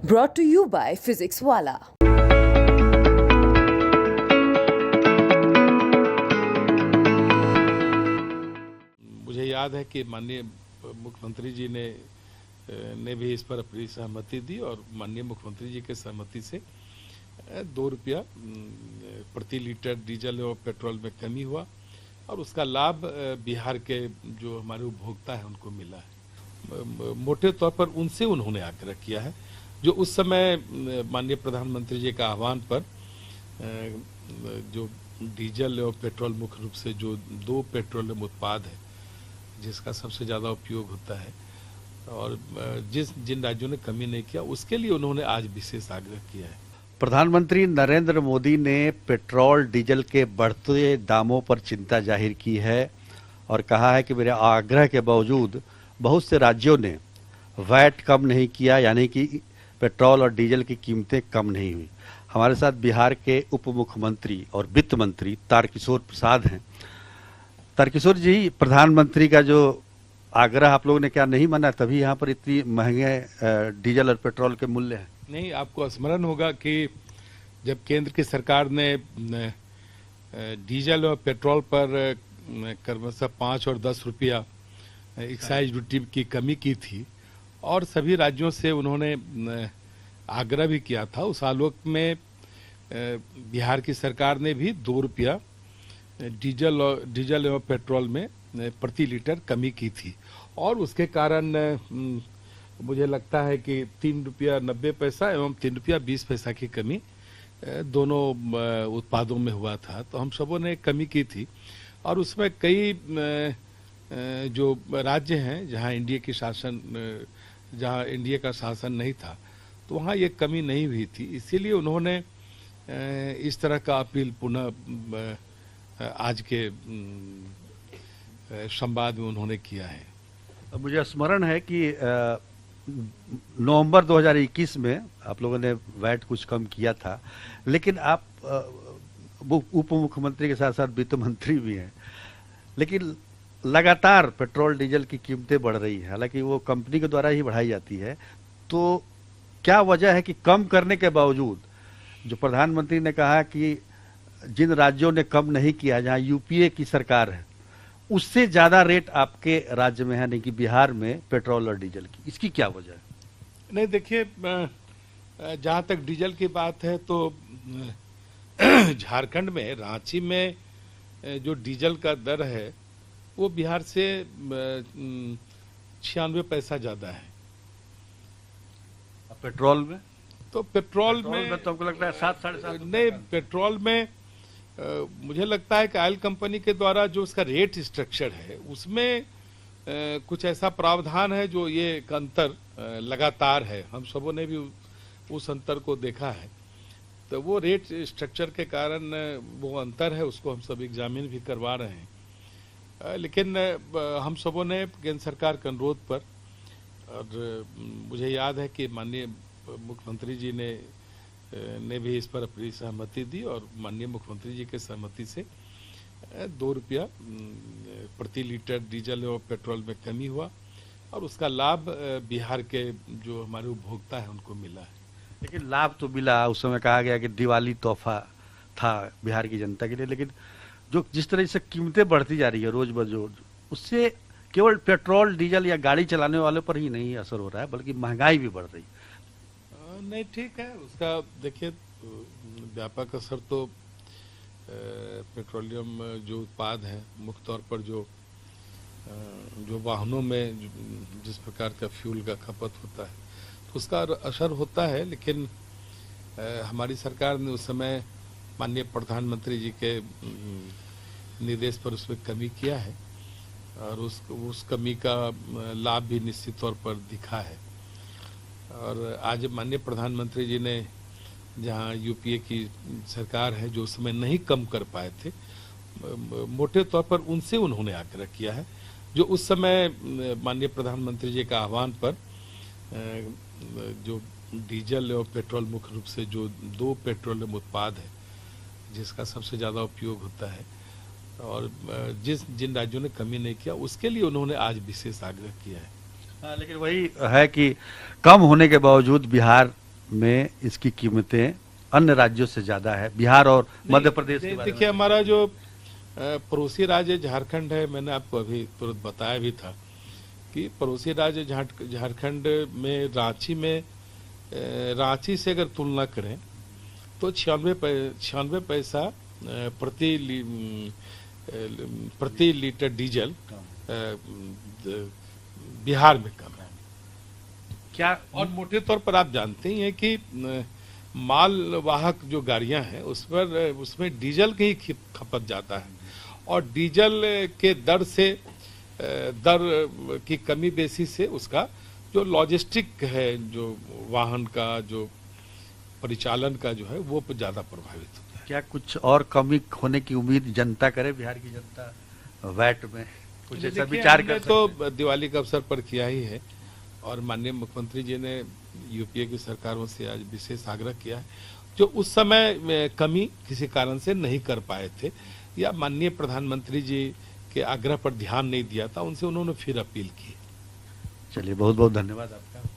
brought to you by Physics Wala. मुझे याद है कि माननीय मुख्यमंत्री जी ने भी इस पर अपनी सहमति दी और माननीय मुख्यमंत्री जी के सहमति से 2 रुपया प्रति लीटर डीजल और पेट्रोल में कमी हुआ और उसका लाभ बिहार के जो हमारे उपभोक्ता हैं उनको मिला है। मोटे तौर पर उनसे उन्होंने आग्रह किया है जो उस समय माननीय प्रधानमंत्री जी का आह्वान पर जो डीजल और पेट्रोल मुख्य रूप से जो 2 पेट्रोलियम उत्पाद है जिसका सबसे ज़्यादा उपयोग होता है और जिन राज्यों ने कमी नहीं किया उसके लिए उन्होंने आज विशेष आग्रह किया है। प्रधानमंत्री नरेंद्र मोदी ने पेट्रोल डीजल के बढ़ते दामों पर चिंता जाहिर की है और कहा है कि मेरे आग्रह के बावजूद बहुत से राज्यों ने वैट कम नहीं किया, यानी कि पेट्रोल और डीजल की कीमतें कम नहीं हुई। हमारे साथ बिहार के उप मुख्यमंत्री और वित्त मंत्री तारकिशोर प्रसाद हैं। तारकिशोर जी, प्रधानमंत्री का जो आग्रह आप लोगों ने क्या नहीं माना, तभी यहाँ पर इतनी महंगे डीजल और पेट्रोल के मूल्य हैं? नहीं, आपको स्मरण होगा कि जब केंद्र की सरकार ने डीजल और पेट्रोल पर क्रमशः 5 और 10 रुपया एक्साइज ड्यूटी की कमी की थी और सभी राज्यों से उन्होंने आग्रह भी किया था, उस आलोक में बिहार की सरकार ने भी 2 रुपया डीजल और पेट्रोल में प्रति लीटर कमी की थी और उसके कारण मुझे लगता है कि 3 रुपया 90 पैसा एवं 3 रुपया 20 पैसा की कमी दोनों उत्पादों में हुआ था। तो हम सबों ने कमी की थी और उसमें कई जो राज्य हैं जहां इंडिया का शासन नहीं था तो वहां ये कमी नहीं हुई थी, इसीलिए उन्होंने इस तरह का अपील पुनः आज के संवाद में उन्होंने किया है। मुझे स्मरण है कि नवंबर 2021 में आप लोगों ने वैट कुछ कम किया था, लेकिन आप उप मुख्यमंत्री के साथ साथ वित्त मंत्री भी हैं, लेकिन लगातार पेट्रोल डीजल की कीमतें बढ़ रही हैं, हालांकि वो कंपनी के द्वारा ही बढ़ाई जाती है। तो क्या वजह है कि कम करने के बावजूद जो प्रधानमंत्री ने कहा कि जिन राज्यों ने कम नहीं किया, जहां यूपीए की सरकार है, उससे ज्यादा रेट आपके राज्य में है, नहीं कि बिहार में पेट्रोल और डीजल की, इसकी क्या वजह है? नहीं, देखिए, जहां तक डीजल की बात है तो झारखंड में रांची में जो डीजल का दर है वो बिहार से 96 पैसा ज्यादा है। पेट्रोल में? तो पेट्रोल में तो हमको लगता है 7 साढ़े 7। नहीं, पेट्रोल में मुझे लगता है कि ऑयल कंपनी के द्वारा जो उसका रेट स्ट्रक्चर है उसमें कुछ ऐसा प्रावधान है जो ये एक अंतर लगातार है, हम सबों ने भी उस अंतर को देखा है। तो वो रेट स्ट्रक्चर के कारण वो अंतर है, उसको हम सब एग्जामिन भी करवा रहे हैं। लेकिन हम सबों ने केंद्र सरकार के अनुरोध पर, और मुझे याद है कि माननीय मुख्यमंत्री जी ने भी इस पर अपनी सहमति दी और माननीय मुख्यमंत्री जी के सहमति से 2 रुपया प्रति लीटर डीजल और पेट्रोल में कमी हुआ और उसका लाभ बिहार के जो हमारे उपभोक्ता हैं उनको मिला है। लेकिन लाभ तो मिला, उस समय कहा गया कि दिवाली तोहफा था बिहार की जनता के लिए, लेकिन जो जिस तरह से कीमतें बढ़ती जा रही है रोज बरोज, उससे केवल पेट्रोल डीजल या गाड़ी चलाने वालों पर ही नहीं असर हो रहा है, बल्कि महंगाई भी बढ़ रही है। नहीं, ठीक है, उसका देखिए व्यापक असर तो पेट्रोलियम जो उत्पाद है, मुख्य तौर पर जो वाहनों में जिस प्रकार का फ्यूल का खपत होता है तो उसका असर होता है। लेकिन हमारी सरकार ने उस समय माननीय प्रधानमंत्री जी के निर्देश पर उसमें कमी किया है और उस कमी का लाभ भी निश्चित तौर पर दिखा है। और आज माननीय प्रधानमंत्री जी ने, जहां यूपीए की सरकार है जो उस समय नहीं कम कर पाए थे, मोटे तौर पर उनसे उन्होंने आग्रह किया है जो उस समय माननीय प्रधानमंत्री जी का आह्वान पर जो डीजल और पेट्रोल मुख्य रूप से जो 2 पेट्रोलियम उत्पाद है जिसका सबसे ज़्यादा उपयोग होता है और जिन राज्यों ने कमी नहीं किया उसके लिए उन्होंने आज विशेष आग्रह किया है। लेकिन वही है कि कम होने के बावजूद बिहार में इसकी कीमतें अन्य राज्यों से ज्यादा है, बिहार और मध्य प्रदेश के बारे में? देखिए, हमारा जो पड़ोसी राज्य झारखंड है, मैंने आपको अभी तुरंत बताया भी था कि पड़ोसी राज्य झारखंड में रांची से अगर तुलना करें तो 96 पैसा प्रति लीटर डीजल बिहार में कम है। क्या और मोटे तौर पर आप जानते ही हैं कि मालवाहक जो गाड़ियां हैं उसमें डीजल की ही खपत जाता है, और डीजल के दर की कमी बेसी से उसका जो लॉजिस्टिक है, जो वाहन का जो परिचालन का जो है वो ज्यादा प्रभावित होता है। क्या कुछ और कमी होने की उम्मीद जनता करे, बिहार की जनता वैट में कुछ ऐसा विचार कर सकते हैं? तो दिवाली के अवसर पर किया ही है, और माननीय मुख्यमंत्री जी ने यूपीए की सरकारों से आज विशेष आग्रह किया है, जो उस समय कमी किसी कारण से नहीं कर पाए थे या माननीय प्रधानमंत्री जी के आग्रह पर ध्यान नहीं दिया था, उनसे उन्होंने फिर अपील की। चलिए, बहुत बहुत धन्यवाद आपका।